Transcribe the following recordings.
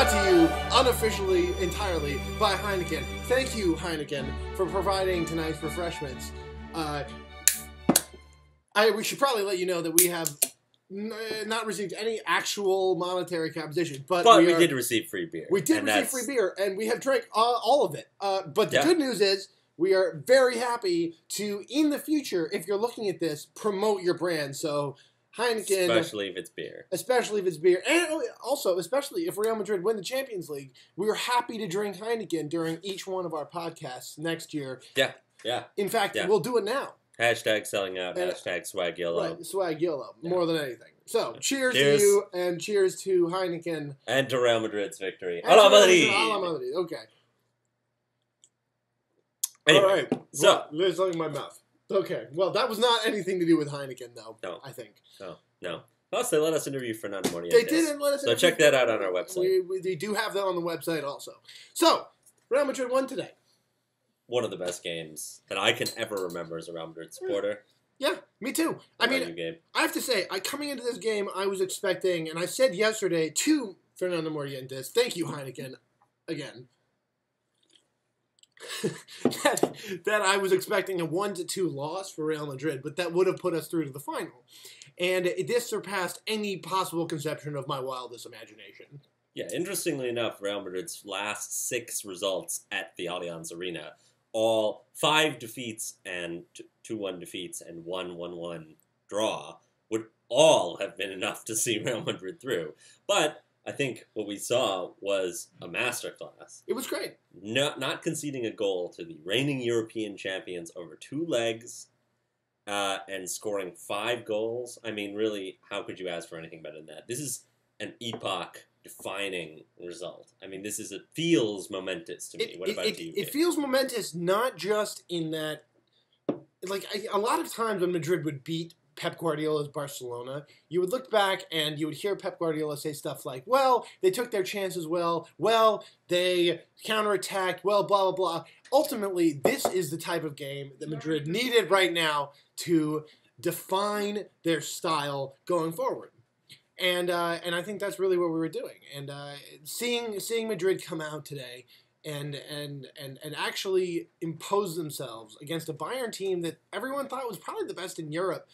brought to you unofficially, entirely, by Heineken. Thank you, Heineken, for providing tonight's refreshments. We should probably let you know that we have not received any actual monetary compensation, but we did receive free beer. We did receive free beer, and we have drank all of it. But the good news is, we are very happy to, in the future, if you're looking at this, promote your brand. So, Heineken... Especially if it's beer. Especially if it's beer. And also, especially if Real Madrid win the Champions League, we are happy to drink Heineken during each one of our podcasts next year. Yeah. In fact, we'll do it now. Hashtag selling out, hashtag swag yellow. Right, swag yellow, more than anything. So, cheers to you, and cheers to Heineken. And to Real Madrid's victory. Hala Madrid! Hala Madrid, okay. Anyway, all right, well, there's something in my mouth. Okay, well, that was not anything to do with Heineken, though, I think. No. Plus, they let us interview Fernando Morientes. They didn't let us interview. So check that out on our website. We do have that on the website also. So, Real Madrid won today. One of the best games that I can ever remember as a Real Madrid supporter. Yeah, me too. I mean, I have to say, coming into this game, I was expecting, and I said yesterday to Fernando Morientes, thank you, Heineken, again, that I was expecting a 1-2 loss for Real Madrid, but that would have put us through to the final. And this surpassed any possible conception of my wildest imagination. Yeah, interestingly enough, Real Madrid's last 6 results at the Allianz Arena, all 5 defeats and 2-1 defeats and 1-1-1 draw, would all have been enough to see Real Madrid through. But I think what we saw was a masterclass. It was great. Not conceding a goal to the reigning European champions over 2 legs and scoring 5 goals. I mean, really, how could you ask for anything better than that? This is an epoch-defining result. I mean, it feels momentous to me. What about you? It feels momentous not just in that, like, a lot of times when Madrid would beat Pep Guardiola's Barcelona, you would look back and you would hear Pep Guardiola say stuff like, well, they took their chances well, they counterattacked, well, blah, blah, blah. Ultimately, this is the type of game that Madrid needed right now to define their style going forward. And I think that's really what we were doing. And seeing Madrid come out today and actually impose themselves against a Bayern team that everyone thought was probably the best in Europe.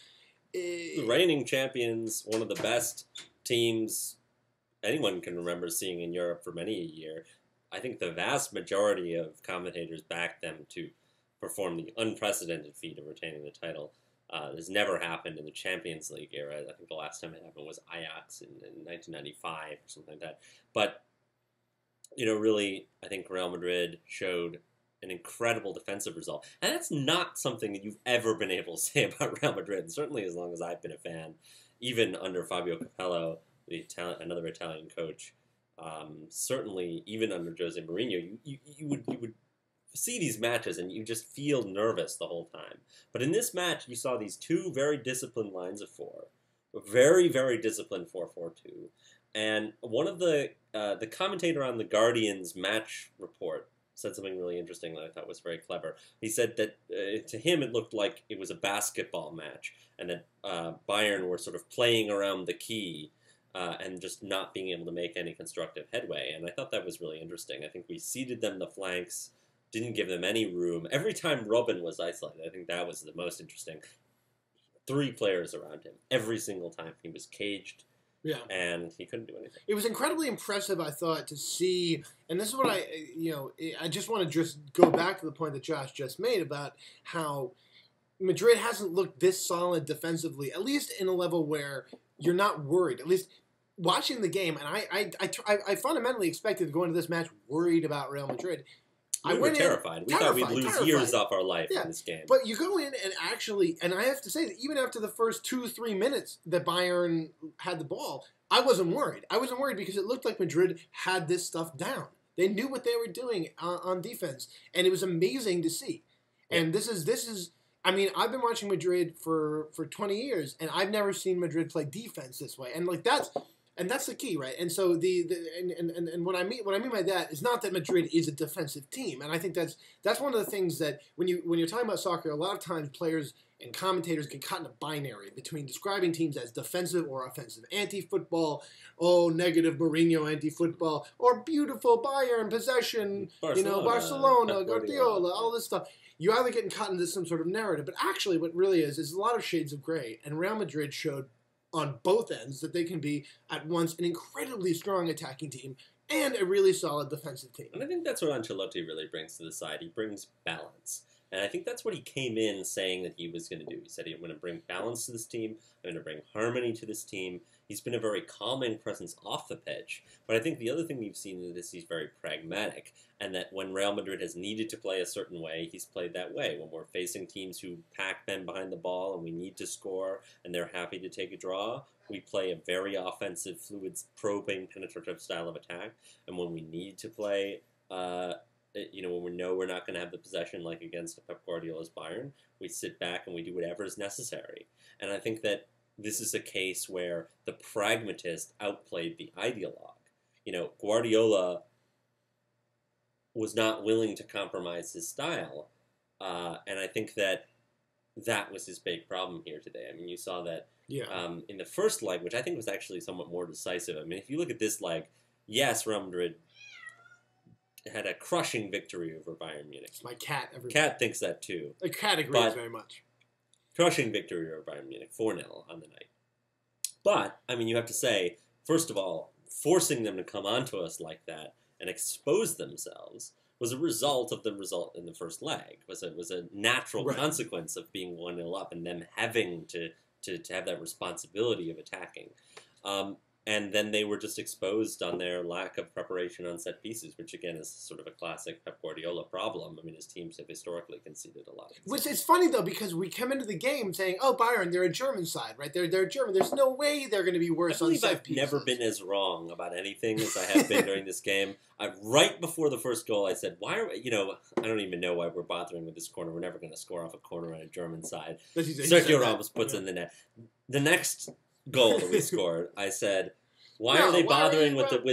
The reigning champions, one of the best teams anyone can remember seeing in Europe for many a year. I think the vast majority of commentators backed them to perform the unprecedented feat of retaining the title. This never happened in the Champions League era. I think the last time it happened was Ajax in 1995 or something like that. But, really, I think Real Madrid showed an incredible defensive result. And that's not something that you've ever been able to say about Real Madrid, certainly as long as I've been a fan, even under Fabio Capello, another Italian coach. Certainly, even under Jose Mourinho, you would see these matches and you just feel nervous the whole time. But in this match, you saw these 2 very disciplined lines of 4, a very, very disciplined 4-4-2. And one of the commentator on the Guardian's match report said something really interesting that I thought was very clever. He said that to him it looked like it was a basketball match and that Bayern were sort of playing around the key and just not being able to make any constructive headway. And I thought that was really interesting. I think we ceded them the flanks, didn't give them any room. Every time Robben was isolated, I think that was the most interesting. 3 players around him. Every single time he was caged. Yeah. And he couldn't do anything. It was incredibly impressive, I thought, to see, and this is what I just want to just go back to the point that Josh just made about how Madrid hasn't looked this solid defensively, at least in a level where you're not worried. At least watching the game, and I fundamentally expected to go into this match worried about Real Madrid. We were terrified. We thought we'd lose years off our life in this game. But you go in and actually, and I have to say that even after the first 2-3 minutes that Bayern had the ball, I wasn't worried. I wasn't worried because it looked like Madrid had this stuff down. They knew what they were doing on defense, and it was amazing to see. And this is. I mean, I've been watching Madrid for 20 years, and I've never seen Madrid play defense this way. And like that's And that's the key, right? And so and what I mean by that is not that Madrid is a defensive team, and I think that's one of the things that when you're talking about soccer, a lot of times players and commentators get caught in a binary between describing teams as defensive or offensive, anti-football, negative Mourinho anti-football, or beautiful Bayern possession, Barcelona, Guardiola, all this stuff. You either getting caught into some sort of narrative, but actually, what really is a lot of shades of gray, and Real Madrid showed on both ends that they can be at once an incredibly strong attacking team and a really solid defensive team. And I think that's what Ancelotti really brings to the side. He brings balance. And I think that's what he came in saying that he was going to do. He said, I'm going to bring balance to this team. I'm going to bring harmony to this team. He's been a very calming presence off the pitch. But I think the other thing we've seen is he's very pragmatic. And that when Real Madrid has needed to play a certain way, he's played that way. When we're facing teams who pack men behind the ball and we need to score and they're happy to take a draw, we play a very offensive, fluid, probing, penetrative style of attack. And when we need to play... when we know we're not going to have the possession like against Pep Guardiola's Bayern, we sit back and we do whatever is necessary. And I think that this is a case where the pragmatist outplayed the ideologue. Guardiola was not willing to compromise his style, and I think that was his big problem here today. I mean, you saw that in the first leg, which I think was actually somewhat more decisive. I mean, if you look at this leg, yes, Real Madrid had a crushing victory over Bayern Munich. It's my cat. Everybody. Cat thinks that too. The cat agrees very much. Crushing victory over Bayern Munich, 4-0 on the night. But, I mean, you have to say, first of all, forcing them to come onto us like that and expose themselves was a result of the result in the first leg. Was a natural consequence of being 1-0 up and them having to have that responsibility of attacking. And then they were just exposed on their lack of preparation on set pieces, which again is sort of a classic Pep Guardiola problem. I mean, his teams have historically conceded a lot. Which is funny though, because we come into the game saying, "Oh, Bayern, they're a German side, right? They're German. There's no way they're going to be worse on set pieces." I've never been as wrong about anything as I have been during this game. Right before the first goal, I said, "Why are I don't even know why we're bothering with this corner. We're never going to score off a corner on a German side." Sergio Ramos puts in the net. The next goal that we scored, I said, why are they bothering with the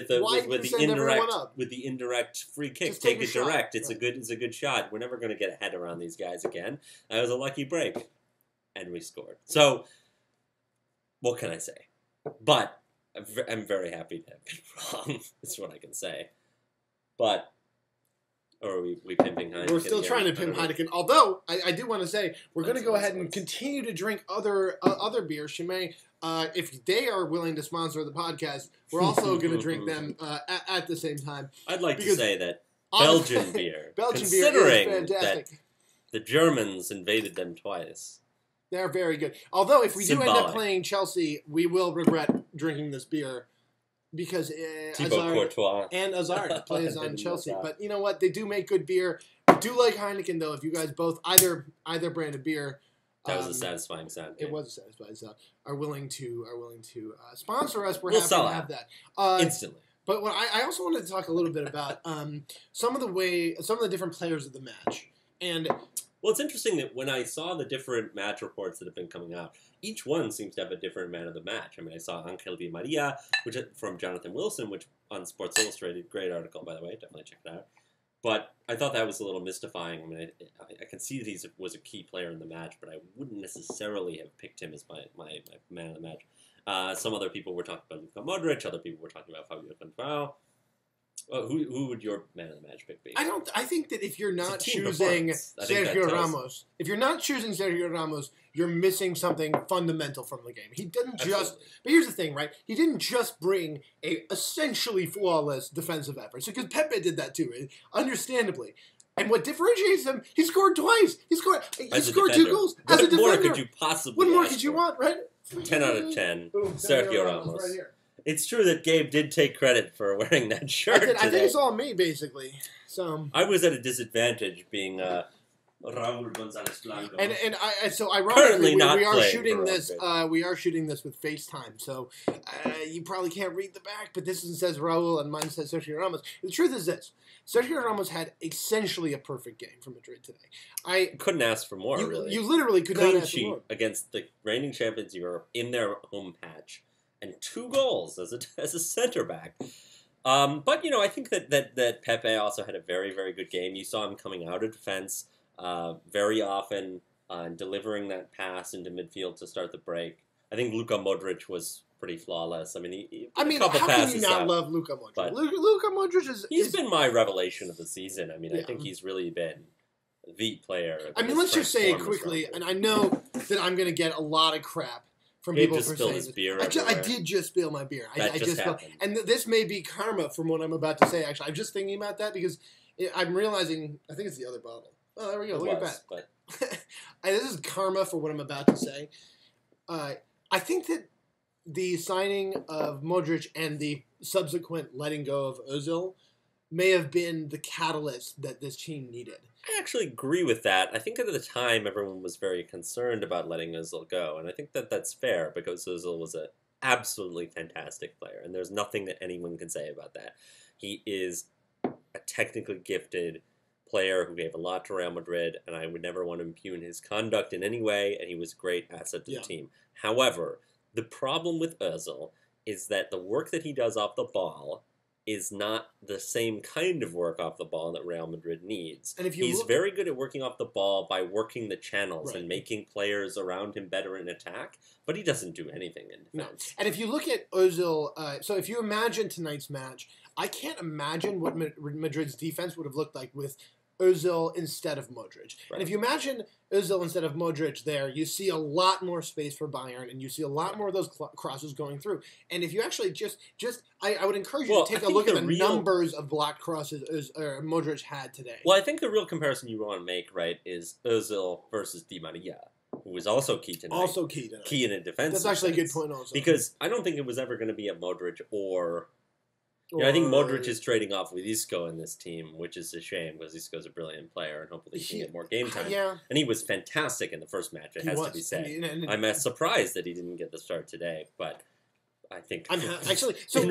indirect free kick? Just take it direct. It's a good shot. We're never going to get a head around these guys again. That was a lucky break, and we scored. So, what can I say? But I'm very happy to have been wrong. That's what I can say. But. Or are we pimping Heineken? We're still trying to pimp Heineken. Although, I do want to say, we're going to go ahead and continue to drink other beers. Chimay, if they are willing to sponsor the podcast, we're also going to drink them at the same time. I'd like to say that Belgian beer, considering beer is fantastic. That the Germans invaded them twice. They're very good. Although, if we do end up playing Chelsea, we will regret drinking this beer. Because Azard plays on Chelsea. But you know what? They do make good beer. I do like Heineken, though. If you guys both, either brand of beer. That was a satisfying sound. It was a satisfying sound. Are willing to sponsor us. We'll happy to have that. Instantly. But what I also wanted to talk a little bit about some of the different players of the match. And well, it's interesting that when I saw the different match reports that have been coming out, each one seems to have a different man of the match. I mean, I saw Angel Di Maria, which from Jonathan Wilson, which on Sports Illustrated, great article, by the way, definitely check it out. But I thought that was a little mystifying. I mean, I can see that he was a key player in the match, but I wouldn't necessarily have picked him as my man of the match. Some other people were talking about Luka Modric, other people were talking about Fabio Cannavaro. Who would your man of the match pick be? I think that if you're not choosing Sergio Ramos, you're missing something fundamental from the game. He didn't just. But here's the thing, right? He didn't just bring a essentially flawless defensive effort. So because Pepe did that too, right? Understandably. And what differentiates him? He scored twice. He scored 2 goals as a defender. What more could you possibly? What more could you want, right? 10 out of 10. Boom, Sergio Ramos. Right here. It's true that Gabe did take credit for wearing that shirt today. I think it's all me, basically. So I was at a disadvantage being Raul Gonzalez Blanco. And so ironically, we are shooting this. We are shooting this with FaceTime, so you probably can't read the back. But this one says Raul, and mine says Sergio Ramos. The truth is this: Sergio Ramos had essentially a perfect game for Madrid today. I couldn't ask for more. Really, you literally could not ask for more. Against the reigning champions of Europe in their home patch. and 2 goals as a center back. But I think that Pepe also had a very, very good game. You saw him coming out of defense very often, delivering that pass into midfield to start the break. I think Luka Modric was pretty flawless. I mean, how can you not love Luka Modric? Luka Modric he's been my revelation of the season. I mean, I think he's really been the player. I mean, let's just say it quickly, and I know that I'm going to get a lot of crap from people for saying this. Beer I did just spill my beer. I just happened. And this may be karma from what I'm about to say, actually. I'm just thinking about that because I'm realizing, I think it's the other bottle. Oh, there we go. Look at that. But this is karma for what I'm about to say. I think that the signing of Modric and the subsequent letting go of Ozil may have been the catalyst that this team needed. I actually agree with that. I think at the time everyone was very concerned about letting Ozil go, and I think that that's fair because Ozil was an absolutely fantastic player, and there's nothing that anyone can say about that. He is a technically gifted player who gave a lot to Real Madrid, and I would never want to impugn his conduct in any way, and he was a great asset to the team. However, the problem with Ozil is that the work that he does off the ball is not the same kind of work off the ball that Real Madrid needs. And he's very good at working off the ball by working the channels and making players around him better in attack, but he doesn't do anything in defense. No. And if you look at Ozil, so if you imagine tonight's match, I can't imagine what Madrid's defense would have looked like with Ozil instead of Modric. And if you imagine Ozil instead of Modric there, you see a lot more space for Bayern, and you see a lot more of those crosses going through. And if you actually I would encourage you to take a look at the numbers of blocked crosses Modric had today. Well, I think the real comparison you want to make, right, is Ozil versus Di Maria, who was also key tonight. Key in a defense. That's actually a good point also. Because I don't think it was ever going to be a Modric or... I think Modric is trading off with Isco in this team, which is a shame because Isco's a brilliant player and hopefully he can get more game time. And he was fantastic in the first match, it has to be said. I'm surprised that he didn't get the start today, but I think in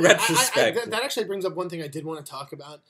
retrospect... that actually brings up one thing I did want to talk about,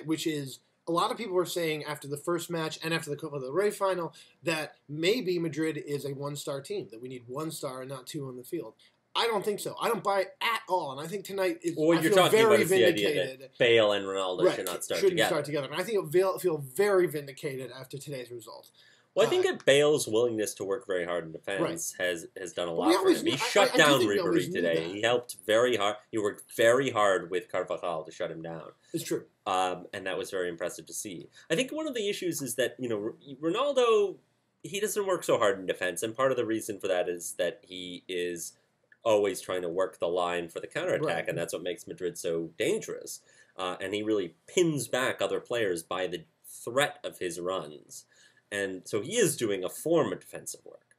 which is a lot of people were saying after the first match and after the Copa del Rey final that maybe Madrid is a one-star team, that we need 1 star and not 2 on the field. I don't think so. I don't buy it at all, and I think tonight is. Well, you're talking about the idea that Bale and Ronaldo should not start together. And I think it'll feel very vindicated after today's result. Well, I think that Bale's willingness to work very hard in defense has done a lot for him. He shut down Ribéry today. He helped very hard. He worked very hard with Carvajal to shut him down. It's true. And that was very impressive to see. I think one of the issues is that, Ronaldo, he doesn't work so hard in defense, and part of the reason for that is that he is always trying to work the line for the counterattack, and that's what makes Madrid so dangerous. And he really pins back other players by the threat of his runs. And so he is doing a form of defensive work.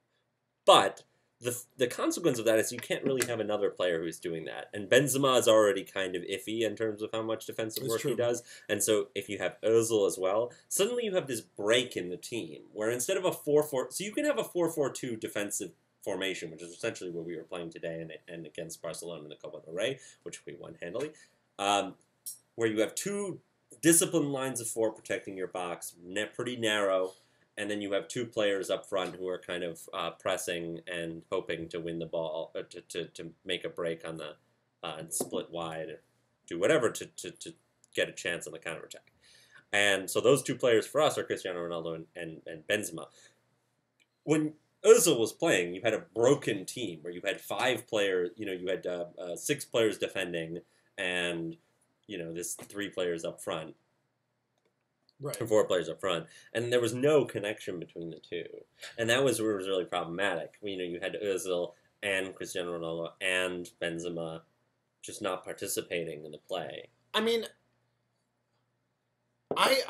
But the consequence of that is you can't really have another player who's doing that. And Benzema is already kind of iffy in terms of how much defensive work he does. And so if you have Ozil as well, suddenly you have this break in the team where instead of a 4-4... So you can have a 4-4-2 defensive formation, which is essentially what we were playing today and against Barcelona in the Copa del Rey, which we won handily, where you have 2 disciplined lines of 4 protecting your box, pretty narrow, and then you have 2 players up front who are kind of pressing and hoping to win the ball, to make a break on the and split wide, do whatever to get a chance on the counterattack. And so those 2 players for us are Cristiano Ronaldo and Benzema. When Ozil was playing, you had a broken team where you had 5 players, you had 6 players defending and, this 3 players up front. Right. 4 players up front. And there was no connection between the 2. And that was really problematic. You had Ozil and Cristiano Ronaldo and Benzema just not participating in the play. I mean, I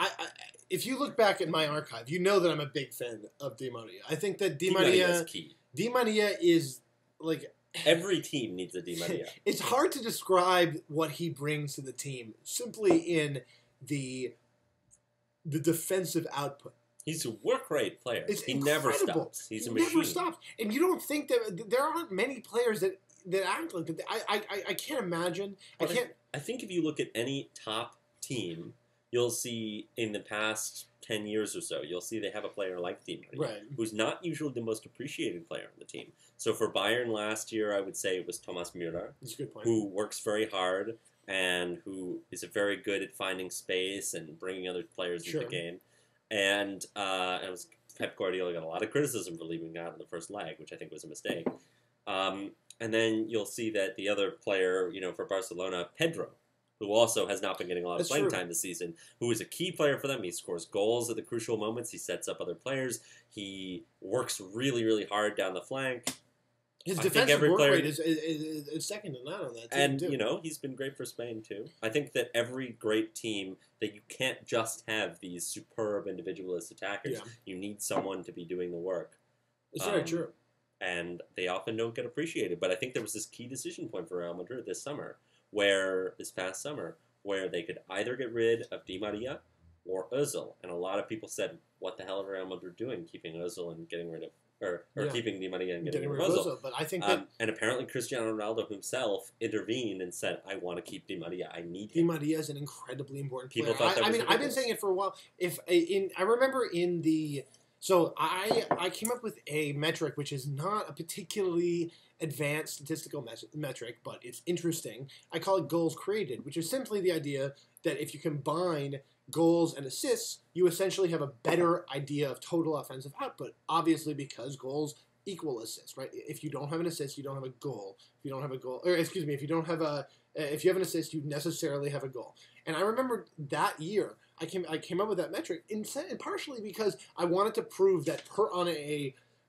if you look back at my archive, you know that I'm a big fan of Di Maria. I think that Di Maria is key. Di Maria is like every team needs a Di Maria. It's hard to describe what he brings to the team simply in the defensive output. He's a work rate player. He never stops. He's a machine. Never stops. And you don't think that there aren't many players that act like that. I can't imagine. I think if you look at any top team you'll see in the past 10 years or so, you'll see they have a player like Di Maria, Right. who's not usually the most appreciated player on the team. So for Bayern last year, I would say it was Thomas Müller, That's a good point. who works very hard and who is very good at finding space and bringing other players into the game. And it was Pep Guardiola got a lot of criticism for leaving out in the first leg, which I think was a mistake. And then you'll see that the other player, for Barcelona, Pedro, who also has not been getting a lot of playing time this season, who is a key player for them. He scores goals at the crucial moments. He sets up other players. He works really, really hard down the flank. His defensive work rate is second to none on that team, and, he's been great for Spain, too. I think that every great team, that you can't just have these superb individualist attackers. Yeah. You need someone to be doing the work. It's very true. And they often don't get appreciated. But I think there was this key decision point for Real Madrid this past summer, where they could either get rid of Di Maria or Ozil. And a lot of people said, what the hell are Real Madrid doing, keeping Ozil and getting rid of keeping Di Maria and getting rid of Ozil. But I think that... and apparently Cristiano Ronaldo himself intervened and said, I want to keep Di Maria. I need him. Di Maria is an incredibly important player. People thought that was I've been saying it for a while. I remember in the... So I came up with a metric which is not a particularly advanced statistical metric, but it's interesting. I call it goals created, which is simply the idea that if you combine goals and assists, you essentially have a better idea of total offensive output, obviously because goals equal assists, right? If you don't have an assist, you don't have a goal. If you don't have a goal, or excuse me, if you have an assist, you necessarily have a goal. And I remember that year, I came up with that metric, and partially because I wanted to prove that per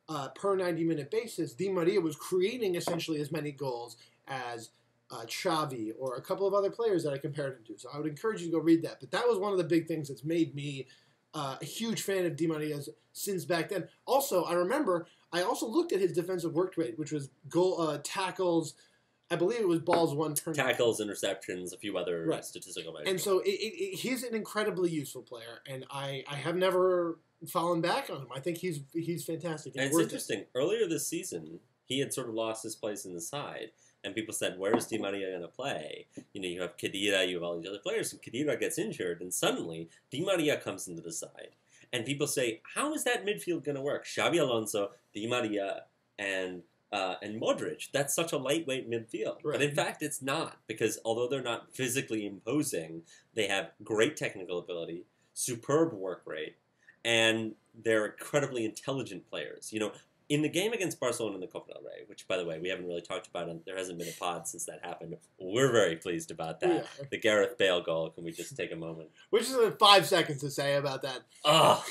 90-minute basis, Di Maria was creating essentially as many goals as Xavi or a couple of other players that I compared him to. So I would encourage you to go read that. But that was one of the big things that's made me a huge fan of Di Maria's since back then. Also, I remember I also looked at his defensive work rate, which was tackles. I believe it was balls won per tackles, interceptions, a few other statistical measures. And so he's an incredibly useful player, and I have never fallen back on him. I think he's fantastic. And it's interesting. Earlier this season, he had sort of lost his place in the side. And people said, where is Di Maria going to play? You have Khedira, you have all these other players, and Khedira gets injured, and suddenly Di Maria comes into the side. And people say, how is that midfield going to work? Xabi Alonso, Di Maria, and Modric. That's such a lightweight midfield. Right. But in fact, it's not, because although they're not physically imposing, they have great technical ability, superb work rate, and they're incredibly intelligent players. In the game against Barcelona in the Copa del Rey, which, by the way, we haven't really talked about, and there hasn't been a pod since that happened. We're very pleased about that. Yeah. The Gareth Bale goal. Can we just take a moment? Which is 5 seconds to say about that. Oh,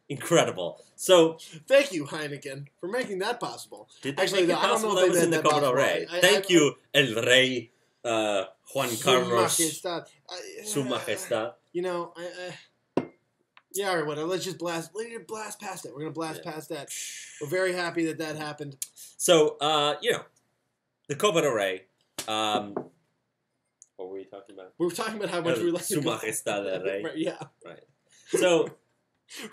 incredible. So, thank you, Heineken, for making that possible. Did they make it possible? That was in the Copa del Rey. Thank you, El Rey, Juan Carlos. Su Majestad. Yeah, or whatever. Let's just blast past it. We're going to blast past that. We're very happy that happened. So, the Copa del Rey. What were we talking about? We were talking about how much we like Su Majestad El Rey. Right, yeah. Right. So,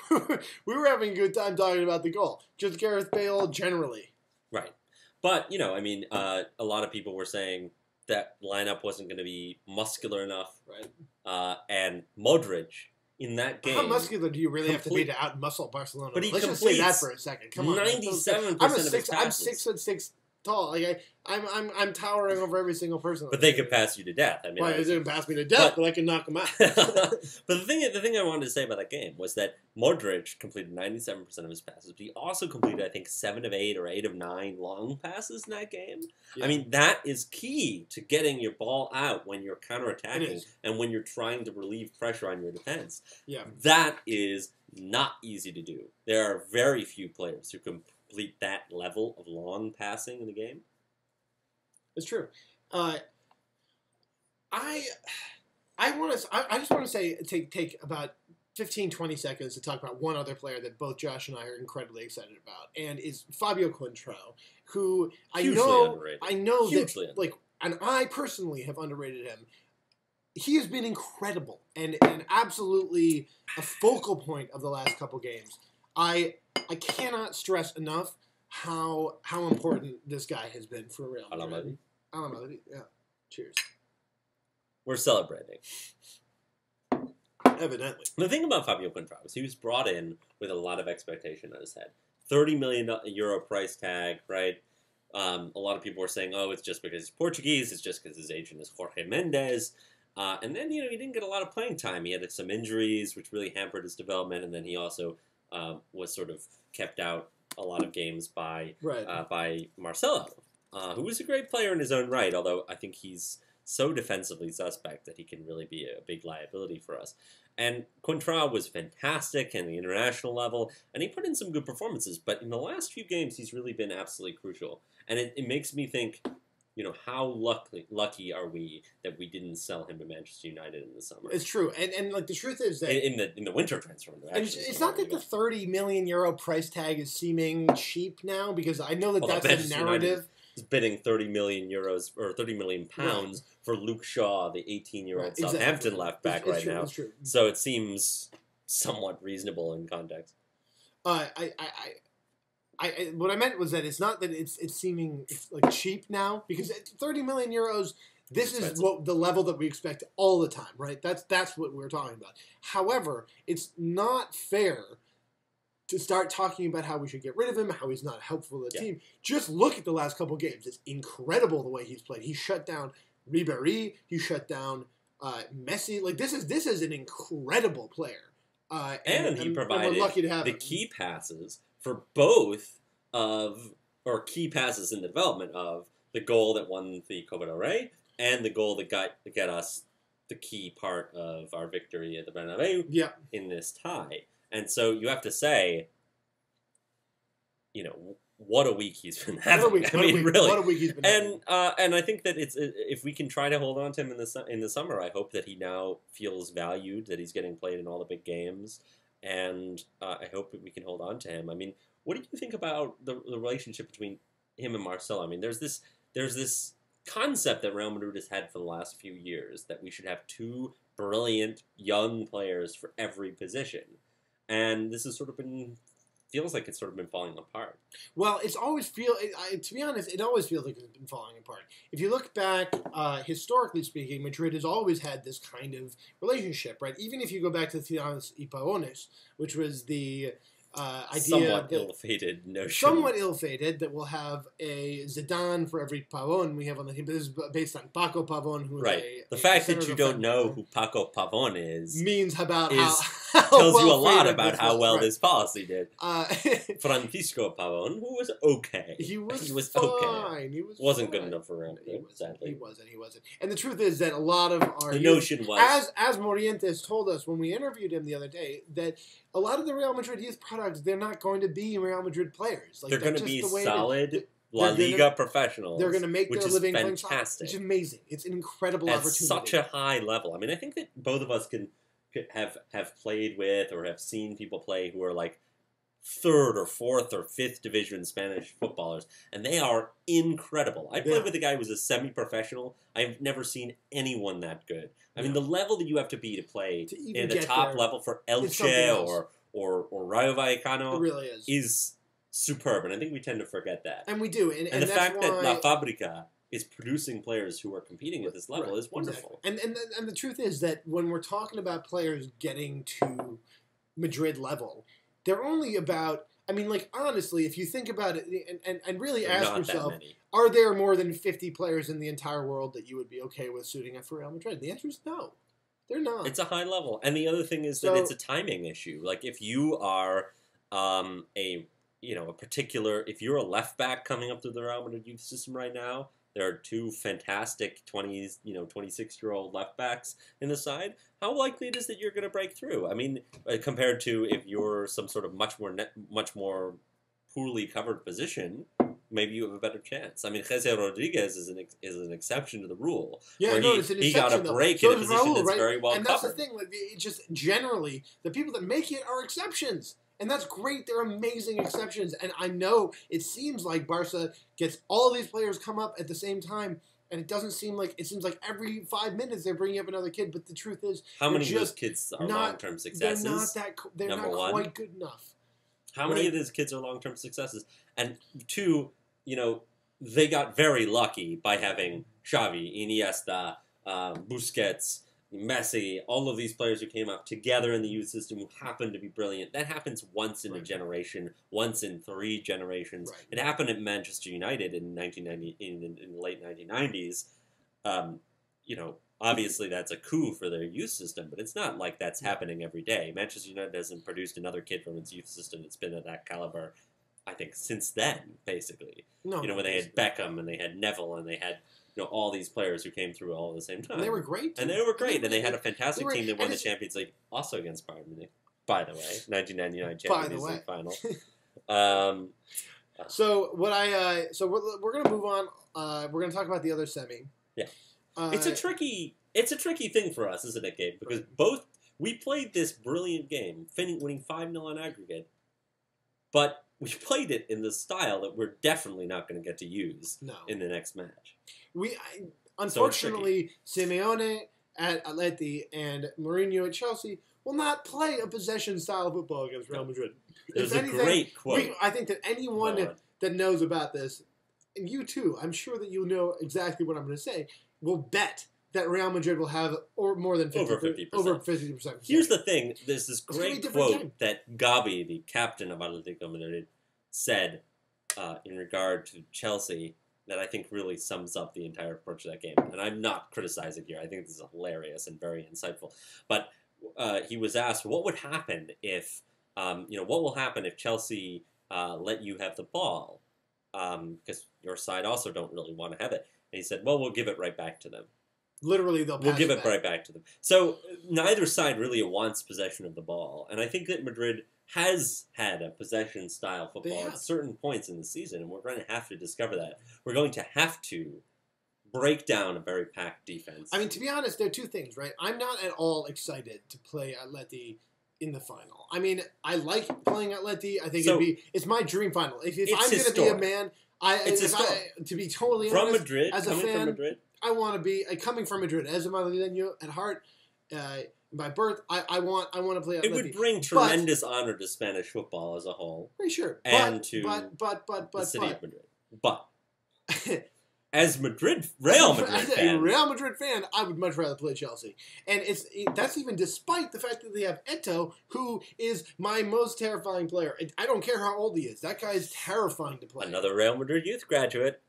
we were having a good time talking about the goal. Just Gareth Bale generally. Right. But, a lot of people were saying that lineup wasn't going to be muscular enough. Right. And Modric... in that game. How muscular do you really have to be to out-muscle Barcelona? But Let's just say that for a second. Come on. 97% of his passes. I'm 6'6" tall. Like I'm towering over every single person. But they could pass you to death. I mean, they didn't pass me to death, but I can knock them out. But the thing I wanted to say about that game was that Modric completed 97% of his passes, but he also completed, I think, 7 of 8 or 8 of 9 long passes in that game. Yeah. I mean, that is key to getting your ball out when you're counterattacking and when you're trying to relieve pressure on your defense. Yeah, that is not easy to do. There are very few players who can complete that level of long passing in the game. It's true. I just want to say take about 15, 20 seconds to talk about one other player that both Josh and I are incredibly excited about, and is Fabio Coentrão, who Hugely underrated. I know Hugely that and I personally have underrated him. He has been incredible and absolutely a focal point of the last couple games. I cannot stress enough how important this guy has been for Real Madrid. Hala Madrid, yeah. Cheers. We're celebrating. Evidently. The thing about Fabio Contrao is he was brought in with a lot of expectation on his head. €30 million price tag, right? A lot of people were saying, oh, it's just because he's Portuguese, it's just because his agent is Jorge Mendes. And then, he didn't get a lot of playing time. He had some injuries, which really hampered his development, and then he also was sort of kept out a lot of games by Marcelo, who was a great player in his own right, although I think he's so defensively suspect that he can really be a big liability for us. And Contrao was fantastic in the international level, and he put in some good performances, but in the last few games, he's really been absolutely crucial. And it makes me think, how lucky are we that we didn't sell him to Manchester United in the summer? It's true, and the truth is that in the winter transfer window, it's not that the €30 million price tag is seeming cheap now, because I know that's the narrative. Is bidding €30 million or £30 million for Luke Shaw, the 18-year-old Southampton left back right now. It's true. So it seems somewhat reasonable in context. What I meant was that it's not that it's seeming like cheap now, because €30 million. This is what the level that we expect all the time, right? That's what we're talking about. However, it's not fair to start talking about how we should get rid of him, how he's not helpful to the team. Just look at the last couple games. It's incredible the way he's played. He shut down Ribéry. He shut down Messi. Like, this is an incredible player. And he provided we're lucky to have the him. key passes for both or key passes in the development of the goal that won the Copa del Rey and the goal that got us the key part of our victory at the Bernabeu in this tie. And so you have to say, what a week he's been having. Really. What a week he's been having. And I think that if we can try to hold on to him in the summer, I hope that he now feels valued, that he's getting played in all the big games, and I hope that we can hold on to him. I mean, what do you think about the relationship between him and Marcelo? I mean, there's this concept that Real Madrid has had for the last few years that we should have two brilliant young players for every position. And this has feels like it's sort of been falling apart. Well, to be honest, it always feels like it's been falling apart. If you look back, historically speaking, Madrid has always had this kind of relationship, right? Even if you go back to Tiranos y Pavones, which was the idea... Somewhat ill-fated notion. Somewhat ill-fated, that we'll have a Zidane for every Pavon we have on the team. But this is based on Paco Pavon, who is the fact that you don't know who Paco Pavon is... means about tells you a lot about how well this policy did. Francisco Pavon, who was okay. He was fine. Okay. He wasn't good enough for Real Madrid, sadly. He wasn't. And the truth is that a lot of our... The notion was... As Morientes told us when we interviewed him the other day, that a lot of the Real Madrid youth products, they're not going to be Real Madrid players. They're going to be solid La Liga professionals. They're going to make their living playing soccer. Fantastic. It's amazing. It's an incredible At opportunity. Such a high level. I mean, I think that both of us could have played with or have seen people play who are like third or fourth or fifth division Spanish footballers, and they are incredible. I played with a guy who was a semi-professional. I've never seen anyone that good. I mean, the level that you have to be to play in the top level for Elche or Rayo Vallecano really is superb, and I think we tend to forget that. And we do. And the that's fact why... that La Fabrica is producing players who are competing at this level is wonderful. Exactly. And the truth is that when we're talking about players getting to Madrid level, they're only about... I mean, like, honestly, if you think about it and really ask yourself, are there more than 50 players in the entire world that you would be okay with suiting up for Real Madrid? The answer is no. They're not. It's a high level. And the other thing is that it's a timing issue. Like, if you are if you're a left back coming up through the Real Madrid youth system right now, there are two fantastic 26-year-old left backs in the side. How likely it is that you're going to break through? I mean, compared to if you're some sort of much more poorly covered position, maybe you have a better chance. I mean, Jose Rodriguez is an exception to the rule. Yeah, it's an exception. He got a break in a position that's very well covered. And that's the thing. Like, just generally, the people that make it are exceptions. And that's great. They're amazing exceptions. And I know it seems like Barca gets all these players come up at the same time, and it doesn't seem like... It seems like every 5 minutes they're bringing up another kid, but the truth is... How many of those kids are long-term successes? They're not quite good enough. How many of those kids are long-term successes? And two, they got very lucky by having Xavi, Iniesta, Busquets, Messi, all of these players who came up together in the youth system who happened to be brilliant. That happens once in a generation, once in 3 generations. Right. It happened at Manchester United in 1990, in the late 1990s. Obviously that's a coup for their youth system, but it's not like that's happening every day. Manchester United hasn't produced another kid from its youth system that's been at that caliber, I think, since then, basically. No, when they had Beckham and they had Neville and they had all these players who came through all at the same time. And they were great. And they had a fantastic team that won the Champions League, also against Bayern Munich, by the way, 1999 Champions League final. So we're gonna move on. We're gonna talk about the other semi. Yeah, it's a tricky thing for us, isn't it, Gabe? Because we played this brilliant game, winning 5-0 on aggregate, but we played it in the style that we're definitely not going to get to use in the next match. Unfortunately, Simeone at Atleti and Mourinho at Chelsea will not play a possession style of football against Real Madrid. There's a great quote. I think that anyone that knows about this, and you too, I'm sure that you know exactly what I'm going to say, will bet that Real Madrid will have more than 50%. Over 50%. Here's the thing. There's this great quote that Gabi, the captain of Atletico Madrid, said in regard to Chelsea that I think really sums up the entire approach to that game. And I'm not criticizing here. I think this is hilarious and very insightful. But he was asked, what would happen if, what will happen if Chelsea let you have the ball? Because your side also don't really want to have it. And he said, well, we'll give it right back to them. Literally, we'll give it right back to them. So neither side really wants possession of the ball. And I think that Madrid has had a possession-style football at certain points in the season, and we're going to have to discover that. We're going to have to break down a very packed defense. I mean, to be honest, there are two things, right? I'm not at all excited to play Atleti in the final. I mean, I like playing Atleti. I think it's my dream final. If I'm going to be a man, to be totally from honest, Madrid, as a fan, from Madrid. I want to be coming from Madrid as a Madrileño at heart. By birth, I want to play Atleti. It would bring tremendous honor to Spanish football as a whole. Very sure. And to the city of Madrid. But as Real Madrid fan, Real Madrid fan, I would much rather play Chelsea. And that's even despite the fact that they have Eto'o, who is my most terrifying player. I don't care how old he is. That guy is terrifying to play. Another Real Madrid youth graduate.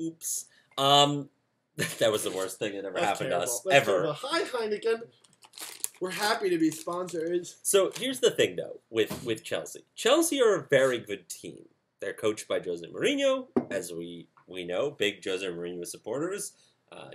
Oops. That was the worst thing that ever happened to us. That's ever. Terrible. Hi, Heineken. We're happy to be sponsors. So here's the thing, though, with Chelsea. Chelsea are a very good team. They're coached by Jose Mourinho, as we know, big Jose Mourinho supporters.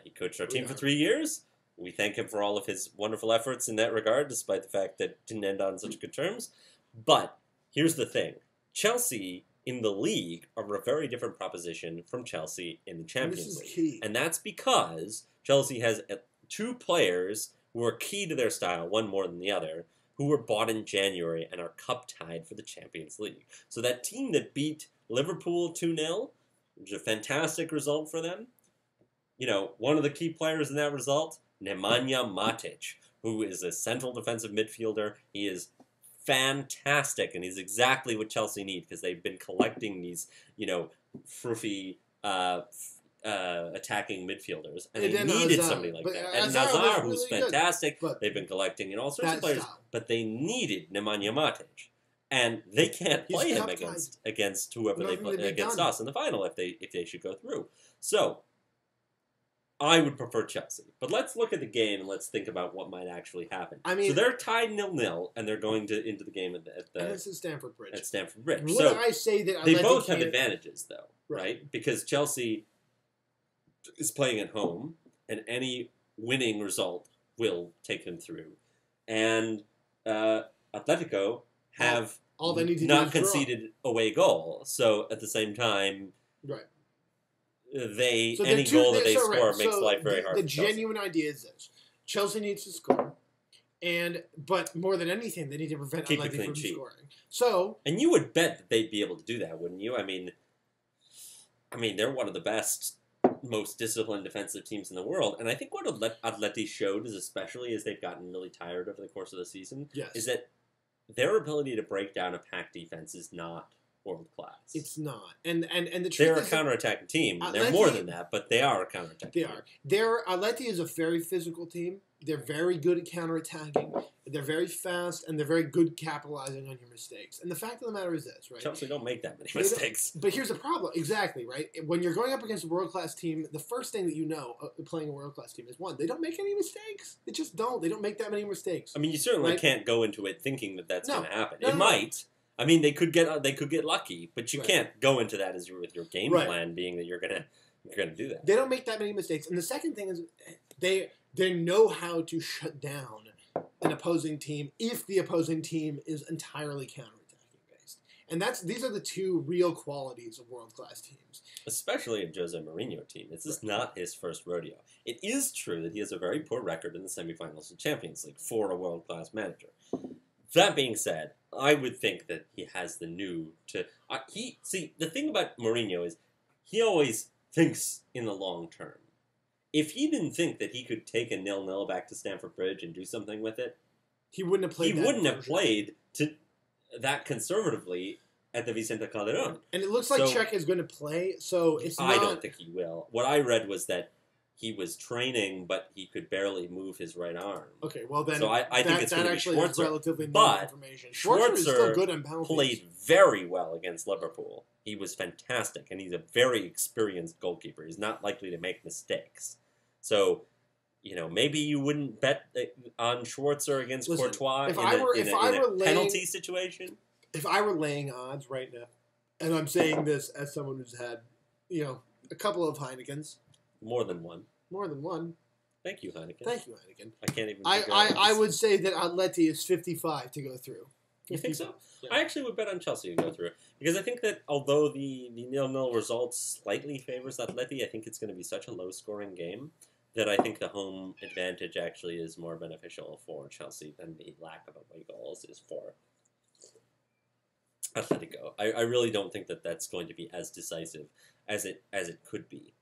He coached our team for 3 years. We thank him for all of his wonderful efforts in that regard, despite the fact that it didn't end on such good terms. But here's the thing. Chelsea in the league are a very different proposition from Chelsea in the Champions League. Key. And that's because Chelsea has 2 players who are key to their style, one more than the other, who were bought in January and are cup-tied for the Champions League. So that team that beat Liverpool 2-0, which is a fantastic result for them, one of the key players in that result, Nemanja Matic, who is a central defensive midfielder. He is fantastic, and he's exactly what Chelsea need, because they've been collecting these, froofy attacking midfielders, and they needed somebody like that. And Nazar, who's really fantastic, they've been collecting all sorts of players, but they needed Nemanja Matic, and they can't play him against whoever they play against us in the final if they should go through. So I would prefer Chelsea. But let's look at the game and let's think about what might actually happen. I mean, so they're tied 0-0, and they're going into the game and it's at Stamford Bridge. At Stamford Bridge. Would I say that they both have advantages, though, right? Because Chelsea is playing at home, and any winning result will take them through. And Atletico have all they need to not conceded away goal. So at the same time, any goal that they score makes life very hard. The genuine idea is this: Chelsea needs to score, but more than anything, they need to prevent Atleti from scoring. So, and you would bet that they'd be able to do that, wouldn't you? I mean, they're one of the best, most disciplined defensive teams in the world, and I think what Atleti showed, especially as they've gotten really tired over the course of the season, is that their ability to break down a packed defense is not world class. It's not, and the truth they're is a counterattacking team. They're more than that, but they are a counterattacking. They are. Atleti is a very physical team. They're very good at counterattacking. They're very fast, and they're very good capitalizing on your mistakes. And the fact of the matter is this, right? Chelsea don't make that many mistakes. But here's the problem. Exactly, right? When you're going up against a world-class team, the first thing that you know playing a world-class team is, one, they don't make any mistakes. They just don't. They don't make that many mistakes. I mean, you certainly can't go into it thinking that that's going to happen. It might. I mean, they could get lucky, but you can't go into that as with your game plan being that you're gonna do that. They don't make that many mistakes. And the second thing is they know how to shut down an opposing team if the opposing team is entirely counterattacking based. And these are the two real qualities of world-class teams. Especially a Jose Mourinho team. This is not his first rodeo. It is true that he has a very poor record in the semifinals of Champions League for a world-class manager. That being said, I would think that he has the new to... the thing about Mourinho is he always thinks in the long term. If he didn't think that he could take a 0-0 back to Stamford Bridge and do something with it, he wouldn't have played. He wouldn't have played to that conservatively at the Vicente Calderón. And it looks like Cech is going to play, so it's not... I don't think he will. What I read was that he was training, but he could barely move his right arm. Okay, well then, so I think it's going to be Schwarzer. Relatively new information. Schwarzer is still good on penalties. Played very well against Liverpool. He was fantastic, and he's a very experienced goalkeeper. He's not likely to make mistakes. So, maybe you wouldn't bet on Schwarzer against Courtois in a penalty situation. If I were laying odds right now, and I'm saying this as someone who's had, a couple of Heinekens. More than one. Thank you, Heineken. I can't even. I would say that Atleti is 55 to go through. You think so? Yeah. I actually would bet on Chelsea to go through because I think that although the 0-0 result slightly favors Atleti, I think it's going to be such a low-scoring game that I think the home advantage actually is more beneficial for Chelsea than the lack of away goals is for Atletico. I really don't think that that's going to be as decisive as it could be.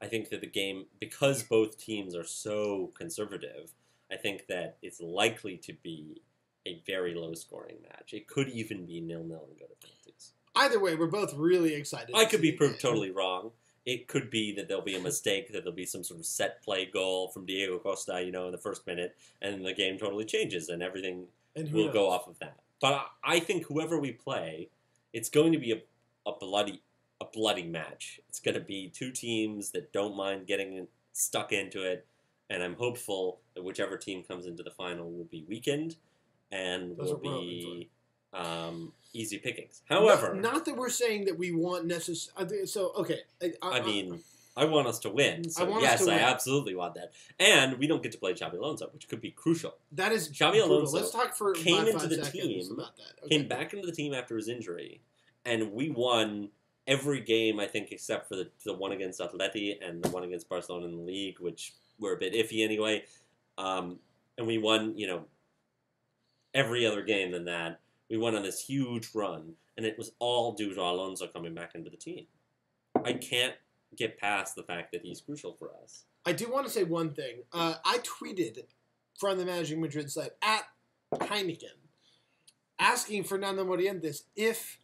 I think that the game, because both teams are so conservative, I think that it's likely to be a very low-scoring match. It could even be 0-0 and go to penalties. Either way, we're both really excited. I could be proved totally wrong. It could be that there'll be a mistake, that there'll be some sort of set play goal from Diego Costa, in the first minute, and the game totally changes, and everything will go off of that. But I think whoever we play, it's going to be a bloody match. It's going to be two teams that don't mind getting stuck into it, and I'm hopeful that whichever team comes into the final will be weakened and will be easy pickings. However... Not that we're saying that we want necessarily... So, okay. I want us to win. So yes, I absolutely want that. And we don't get to play Xabi Alonso, which could be crucial. That is Xabi Alonso Let's talk for came into the seconds team, about that. Okay. came back into the team after his injury, and we won every game, I think, except for the one against Atleti and the one against Barcelona in the league, which were a bit iffy anyway. And we won, every other game than that. We went on this huge run, and it was all due to Alonso coming back into the team. I can't get past the fact that he's crucial for us. I do want to say one thing. I tweeted from the Managing Madrid site at Heineken asking Fernando Morientes if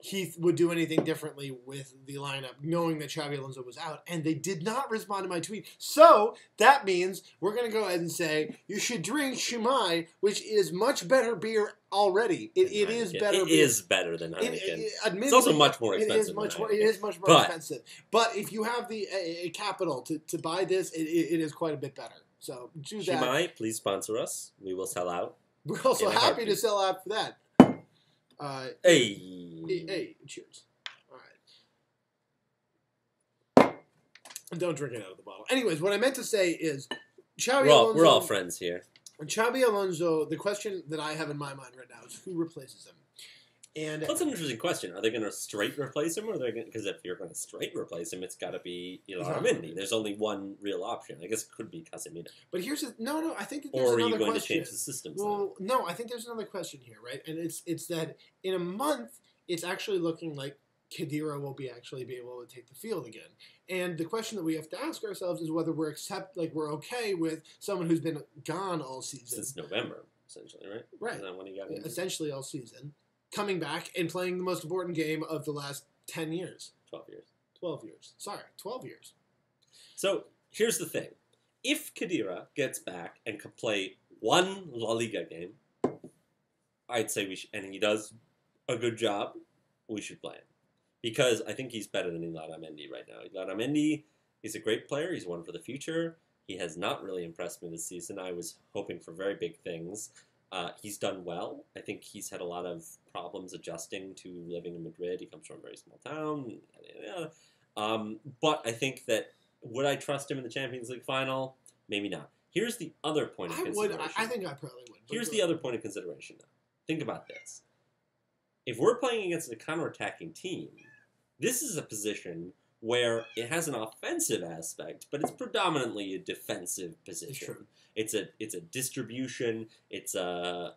he would do anything differently with the lineup, knowing that Xabi Alonso was out, and they did not respond to my tweet. So that means we're going to go ahead and say you should drink Chimay, which is much better beer already. It is better. It is better than Heineken. It's also much more expensive. It is much more expensive. But if you have the capital to buy this, it is quite a bit better. So choose that. Chimay, please sponsor us. We will sell out. We're also happy to sell out for that. Hey, cheers. All right. Don't drink it out of the bottle. Anyways, what I meant to say is Xabi Alonso... We're all friends here. Xabi Alonso, the question that I have in my mind right now is who replaces him? And that's an interesting question. Are they going to straight replace him, or are they going? Because if you're going to straight replace him, it's got to be Mendy. There's only one real option. I guess it could be Casemiro. But here's no. I think that there's another question. Or are you going to change the systems? Well, no. I think there's another question here, right? And it's that in a month, it's actually looking like Khedira will be able to take the field again. And the question that we have to ask ourselves is whether we're okay with someone who's been gone all season since November, essentially, right? Right. Isn't that when he got injured? Essentially all season. Coming back and playing the most important game of the last 10 years. 12 years. 12 years. Sorry, 12 years. So, here's the thing. if Khedira gets back and can play one La Liga game, I'd say we should, and he does a good job, we should play him. Because I think he's better than Hala Mendy right now. Hala Mendy is a great player. He's one for the future. He has not really impressed me this season. I was hoping for very big things. He's done well. I think he's had a lot of problems adjusting to living in Madrid. He comes from a very small town. But I think that, would I trust him in the Champions League final? Maybe not. Here's the other point of consideration. I think I probably would. Here's the other point of consideration, though. Think about this. If we're playing against a counterattacking team, this is a position where it has an offensive aspect, but it's predominantly a defensive position. It's a distribution. It's a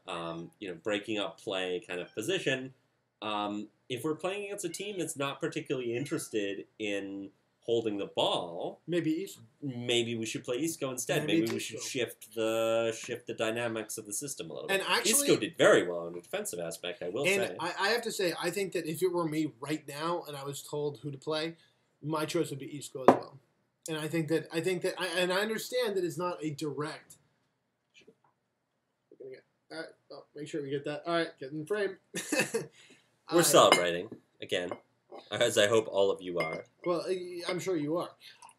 breaking up play kind of position. If we're playing against a team that's not particularly interested in holding the ball, maybe we should play Isco instead. Maybe we should shift the dynamics of the system a little bit. And actually, Isco did very well in the defensive aspect, I will say. I have to say, I think that if it were me right now and I was told who to play, my choice would be Isco as well. And I understand that it's not a direct. All right, make sure we get that. All right, get in the frame. We're celebrating again, as I hope all of you are. Well, I'm sure you are.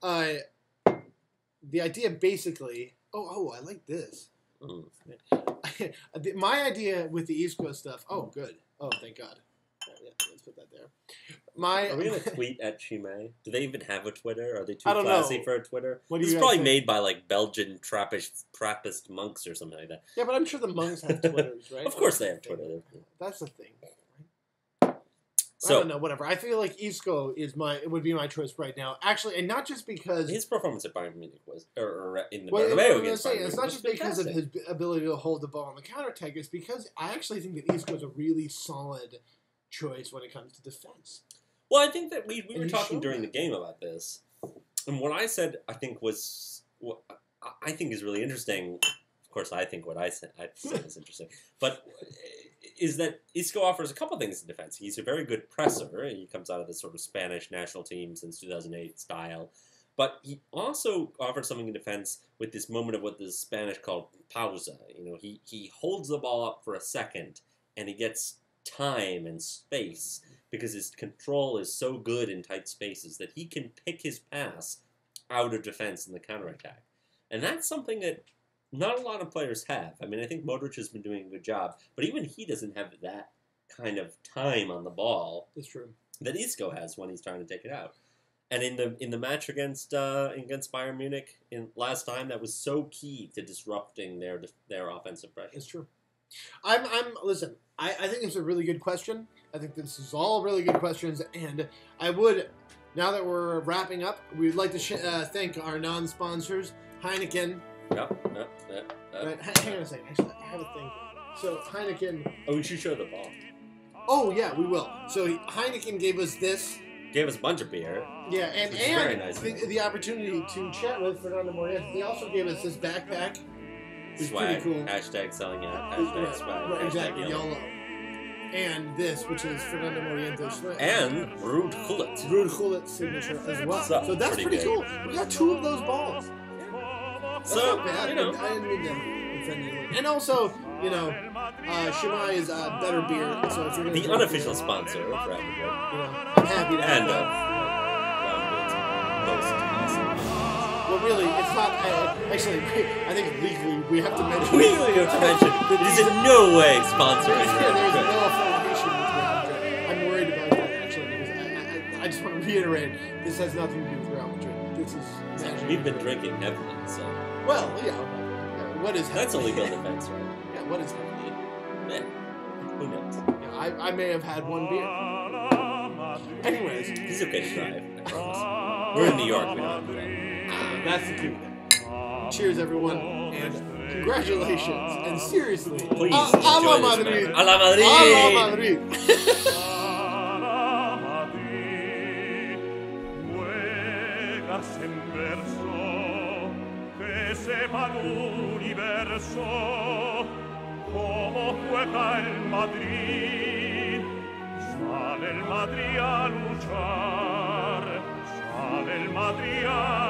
The idea basically. Oh, I like this. Mm. My idea with the East Coast stuff. Oh, good. Oh, thank God. Yeah, let's put that there. Are we going to tweet at Chimay? Do they even have a Twitter? Are they too classy for a Twitter? This is probably made by like Belgian Trappist monks or something like that. Yeah, but I'm sure the monks have Twitters, right? Of course they have Twitter. That's the thing. So, I don't know, whatever. I feel like Isco would be my choice right now. Actually, and not just because his performance at Bayern Munich was, or in the Bernabeu against Bayern Munich, it's not just because of his ability to hold the ball on the counterattack. It's because I actually think that Isco is a really solid choice when it comes to defense. Well, I think that we were talking during the game about this, and what I said I think is really interesting. Of course, I think what I said is interesting, but is that Isco offers a couple things in defense. He's a very good presser. He comes out of this sort of Spanish national team since 2008 style. But he also offers something in defense with this moment of what the Spanish call pausa. He holds the ball up for a second, and he gets time and space because his control is so good in tight spaces that he can pick his pass out of defense in the counterattack. And that's something that not a lot of players have. I mean, I think Modric has been doing a good job, but even he doesn't have that kind of time on the ball. That's true. That Isco has when he's trying to take it out. And in the match against Bayern Munich last time, that was so key to disrupting their offensive pressure. It's true. Listen, I think it's a really good question. I think this is all really good questions, and I would, now that we're wrapping up, we'd like to thank our non-sponsors, Heineken. Yep. Right, hang on a second. Actually, I have a thing. So, Heineken... Oh, we should show the ball. Oh, yeah, we will. So, Heineken gave us this. Gave us a bunch of beer. Yeah, and nice the opportunity to chat with Fernando Morientes. They also gave us this backpack. It's swag. Pretty cool. Hashtag selling out. Hashtag swag. Right, exactly. YOLO. And this, which is Fernando Morientes. And Ruud Gullit. Ruud Gullit signature as well. So that's pretty cool. We got 2 of those balls. That's not bad. I didn't mean to offend anyone. And also, Chimay is better beer. So if you're the unofficial sponsor of Round I'm happy to have that. Well, really, it's not. Actually, I think legally we have to mention. Legally, you have to mention. It is in no way sponsoring. There's no affiliation with Real Madrid. I'm worried about that actually because I just want to reiterate this has nothing to do with Real Madrid. This is. We've been drinking heavily, so. Well, yeah. What is that's only legal defense, right? Yeah. What is heavily? Yeah. Who knows? Yeah, I may have had 1 beer. Anyways, he's okay to drive. I promise. We're in New York. We don't have to drive. That's the key thing. Cheers, everyone, and congratulations. And seriously, please, Hala Madrid. Hala Madrid. Hala Madrid. Sale el Madrid a luchar, sale el Madrid a